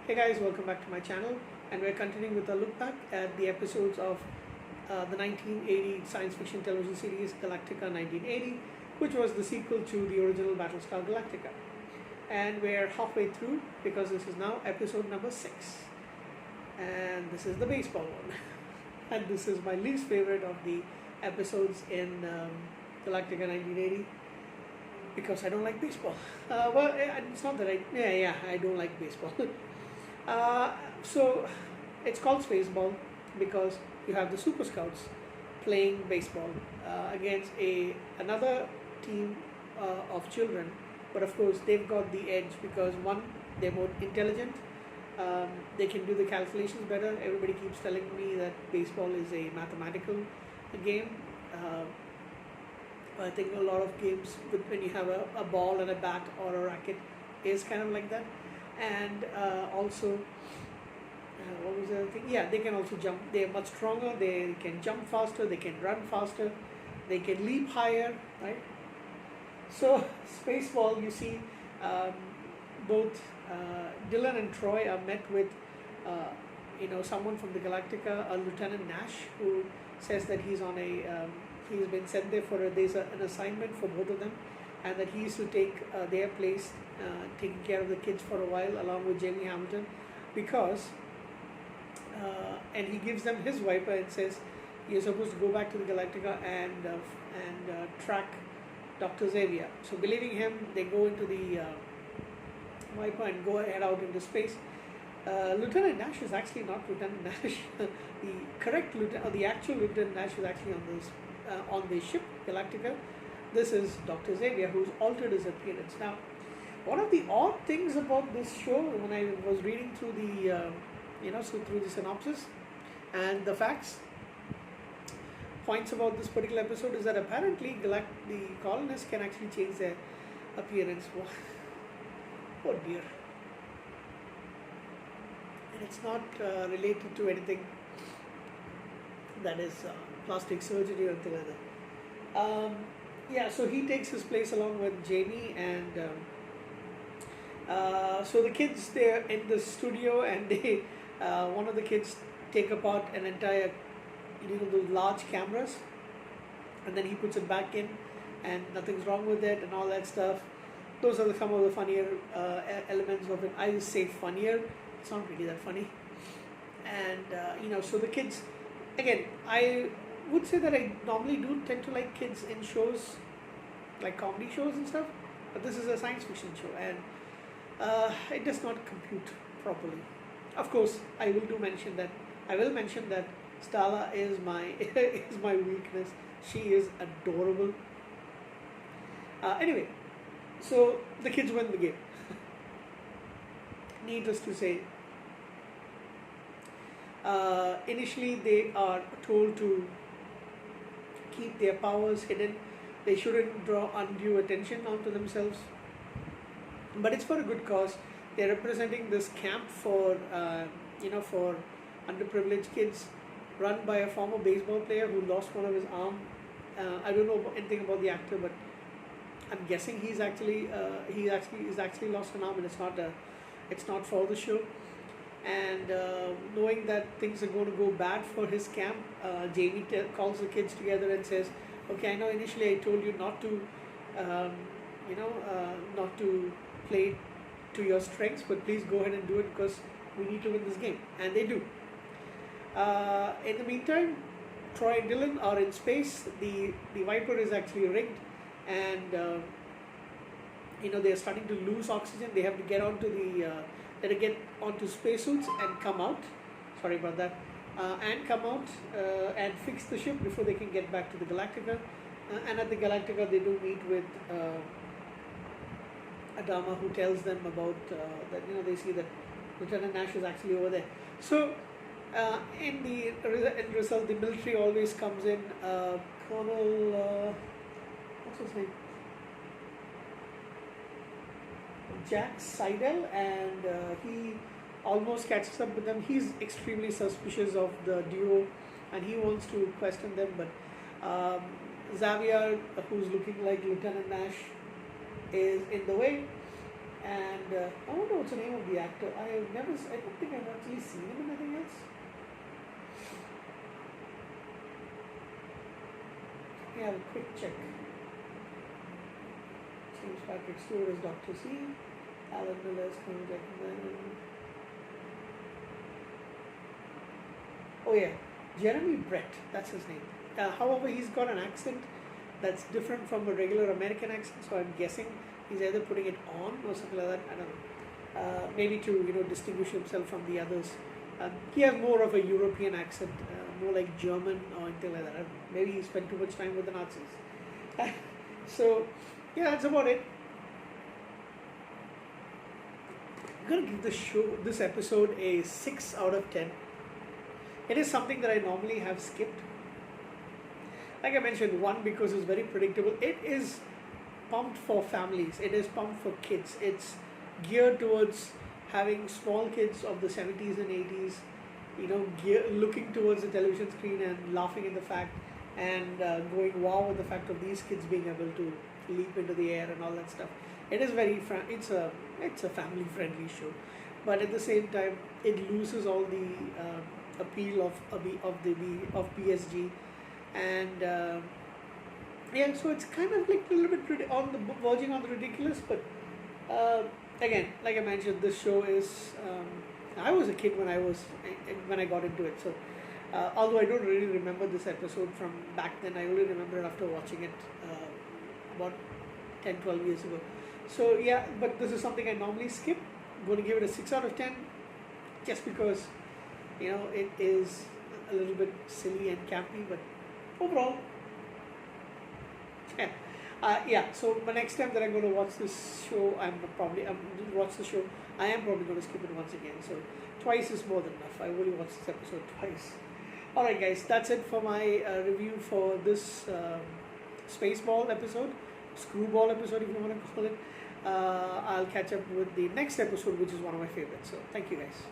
Hey guys, welcome back to my channel, and we're continuing with a look back at the episodes of the 1980 science fiction television series Galactica 1980, which was the sequel to the original Battlestar Galactica. And we're halfway through because this is now episode number 6, and this is the baseball one. And this is my least favorite of the episodes in Galactica 1980 because I don't like baseball. It's not that I don't like baseball. So it's called Spaceball because you have the Super Scouts playing baseball against another team of children, but of course they've got the edge because one, they're more intelligent, they can do the calculations better. Everybody keeps telling me that baseball is a mathematical game. I think a lot of games when you have a ball and a bat or a racket is kind of like that. And also, what was the other thing? Yeah, they can also jump. They're much stronger. They can jump faster. They can run faster. They can leap higher, right? So, Spaceball, you see, both Dylan and Troy are met with, someone from the Galactica, Lieutenant Nash, who says that he's on he's been sent there for there's an assignment for both of them, and that he used to take their place, taking care of the kids for a while along with Jamie Hamilton, because and he gives them his Viper and says you're supposed to go back to the Galactica and track Dr. Xavier. So believing him, they go into the Viper and head out into space. Lieutenant Nash is actually not Lieutenant Nash. The correct lieutenant, the actual Lieutenant Nash is actually on the ship Galactica. This is Dr. Xavier, who's altered his appearance. Now, one of the odd things about this show, when I was reading through through the synopsis and the facts, points about this particular episode is that apparently the colonists can actually change their appearance. Oh dear. And it's not related to anything that is plastic surgery or anything like that. So he takes his place along with Jamie, and so the kids, they're in the studio, and they one of the kids take apart an entire those large cameras, and then he puts it back in and nothing's wrong with it and all that stuff. Those are some of the funnier elements of it. I would say funnier, it's not really that funny. And so the kids, again, I would say that I normally do tend to like kids in shows like comedy shows and stuff, but this is a science fiction show, and it does not compute properly. Of course, I will mention that Starla is my weakness. She is adorable. Anyway, so the kids win the game. Needless to say, initially they are told to keep their powers hidden. They shouldn't draw undue attention onto themselves. But it's for a good cause. They're representing this camp for underprivileged kids, run by a former baseball player who lost one of his arm. I don't know anything about the actor, but I'm guessing he's actually lost an arm, and it's not for the show. And knowing that things are going to go bad for his camp, Jamie calls the kids together and says, "Okay, I know initially I told you not to, not to play to your strengths, but please go ahead and do it because we need to win this game." And they do. In the meantime, Troy and Dylan are in space. The Viper is actually rigged, and they're starting to lose oxygen. They have to get onto spacesuits and come out. Sorry about that. And come out and fix the ship before they can get back to the Galactica. And at the Galactica, they do meet with Adama, who tells them about that. They see that Lieutenant Nash is actually over there. So in the end result, the military always comes in. Colonel, what's his name? Jack Seidel, and he almost catches up with them. He's extremely suspicious of the duo, and he wants to question them, but Xavier, who's looking like Lieutenant Nash, is in the way, And I wonder what's the name of the actor. I don't think I've actually seen him in anything else. Let me have a quick check. James Patrick Stewart as Dr. C. Alan Miller as Colonel Jackson. Oh yeah, Jeremy Brett, that's his name. However, he's got an accent that's different from a regular American accent, so I'm guessing he's either putting it on or something like that. I don't know. Maybe to distinguish himself from the others. He has more of a European accent, more like German or anything like that. I don't know. Maybe he spent too much time with the Nazis. So yeah, that's about it. I'm gonna give this episode a 6 out of 10. It is something that I normally have skipped. Like I mentioned, one, because it's very predictable. It is pumped for families. It is pumped for kids. It's geared towards having small kids of the 70s and 80s, looking towards the television screen and laughing at the fact and going wow with the fact of these kids being able to leap into the air and all that stuff. It is it's a family friendly show, but at the same time it loses all the appeal of PSG, and yeah, so it's kind of like a little bit verging on the ridiculous. But again, like I mentioned, this show is. I was a kid when I got into it, so although I don't really remember this episode from back then, I only remember it after watching it about 10-12 years ago. So yeah, but this is something I normally skip. I'm going to give it a 6 out of 10, just because it is a little bit silly and campy, but overall, yeah. So the next time that I'm going to watch this show, I'm probably going to skip it once again. So twice is more than enough. I only watched this episode twice. Alright guys, that's it for my review for this Spaceball episode, Screwball episode if you want to call it. I'll catch up with the next episode, which is one of my favorites. So thank you guys.